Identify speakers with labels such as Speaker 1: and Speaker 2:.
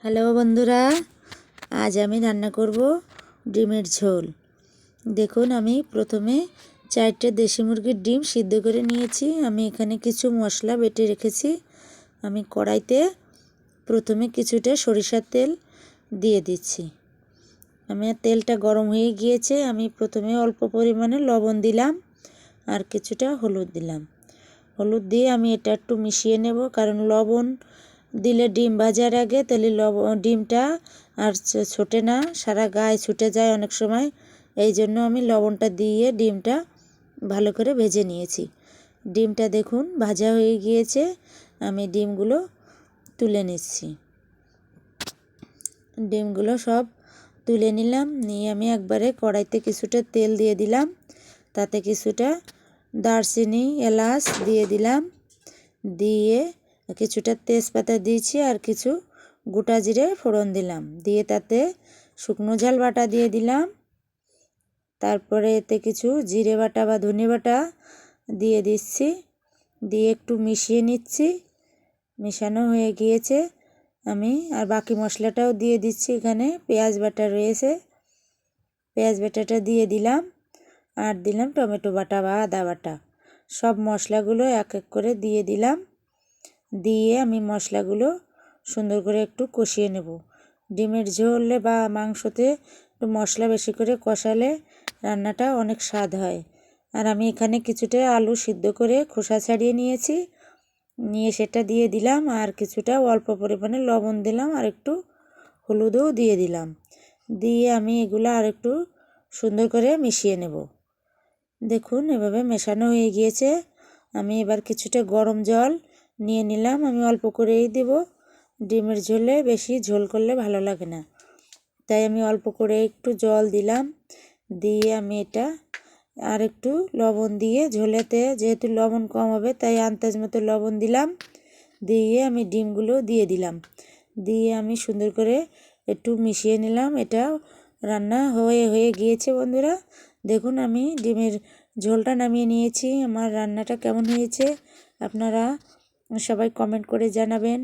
Speaker 1: Hello বন্ধুরা, আজ আমি রান্না করব ডিমের ঝোল। দেখুন, আমি প্রথমে 4টে দেশি মুরগির ডিম সিদ্ধ করে নিয়েছি। আমি এখানে কিছু মশলা বেটে রেখেছি। আমি কড়াইতে প্রথমে কিছুটা সরিষার তেল দিয়ে দিচ্ছি। আমার তেলটা গরম হয়ে গিয়েছে। আমি প্রথমে অল্প পরিমাণে লবণ দিলাম আর কিছুটা হলুদ দিলাম। হলুদ দিয়ে আমি এটা একটু মিশিয়ে নেব, কারণ লবণ দিলে ডিম ভাজার আগে তাহলে ডিমটা আর ছোটে না, সারা গায়ে ছুটে যায় অনেক সময়। এই জন্য আমি লবণটা দিয়ে ডিমটা ভালো করে ভেজে নিয়েছি। ডিমটা দেখুন ভাজা হয়ে গিয়েছে। আমি ডিমগুলো তুলে নিচ্ছি। ডিমগুলো সব তুলে নিলাম। নিয়ে আমি একবারে কড়াইতে কিছুটা তেল দিয়ে দিলাম। তাতে কিছুটা দারচিনি, এলাচ দিয়ে দিলাম। দিয়ে কিছুটা তেজপাতা দিয়েছি আর কিছু গোটা জিরে ফোড়ন দিলাম। দিয়ে তাতে শুকনো ঝাল বাটা দিয়ে দিলাম। তারপরে এতে কিছু জিরে বাটা বা ধনে বাটা দিয়ে দিচ্ছি। দিয়ে একটু মিশিয়ে নিচ্ছি। মেশানো হয়ে গিয়েছে। আমি আর বাকি মশলাটাও দিয়ে দিচ্ছি। এখানে পেঁয়াজ বাটা রয়েছে, পেঁয়াজ বাটাটা দিয়ে দিলাম। আর দিলাম টমেটো বাটা বা আদা বাটা। সব মশলাগুলো এক এক করে দিয়ে দিলাম। দিয়ে আমি মশলাগুলো সুন্দর করে একটু কষিয়ে নেব। ডিমের ঝোলে বা মাংসতে একটু মশলা বেশি করে কষালে রান্নাটা অনেক স্বাদ হয়। আর আমি এখানে কিছুটা আলু সিদ্ধ করে খোসা ছাড়িয়ে নিয়েছি। নিয়ে সেটা দিয়ে দিলাম। আর কিছুটা অল্প পরিমাণে লবণ দিলাম আর একটু হলুদও দিয়ে দিলাম। দিয়ে আমি এগুলো আর একটু সুন্দর করে মিশিয়ে নেব। দেখুন এভাবে মেশানো হয়ে গিয়েছে। আমি এবার কিছুটা গরম জল নিয়ে নিলাম। আমি অল্প করেই দেব। ডিমের ঝোলে বেশি ঝোল করলে ভালো লাগে না, তাই আমি অল্প করে একটু জল দিলাম। দিয়ে আমি এটা আর একটু লবণ দিয়ে, ঝোলেতে যেহেতু লবণ কম হবে তাই আন্দাজ মতো লবণ দিলাম। দিয়ে আমি ডিমগুলো দিয়ে দিলাম। দিয়ে আমি সুন্দর করে একটু মিশিয়ে নিলাম। এটা রান্না হয়ে গিয়েছে বন্ধুরা। দেখুন আমি ডিমের ঝোলটা নামিয়ে নিয়েছি। আমার রান্নাটা কেমন হয়েছে আপনারা সবাই কমেন্ট করে জানাবেন।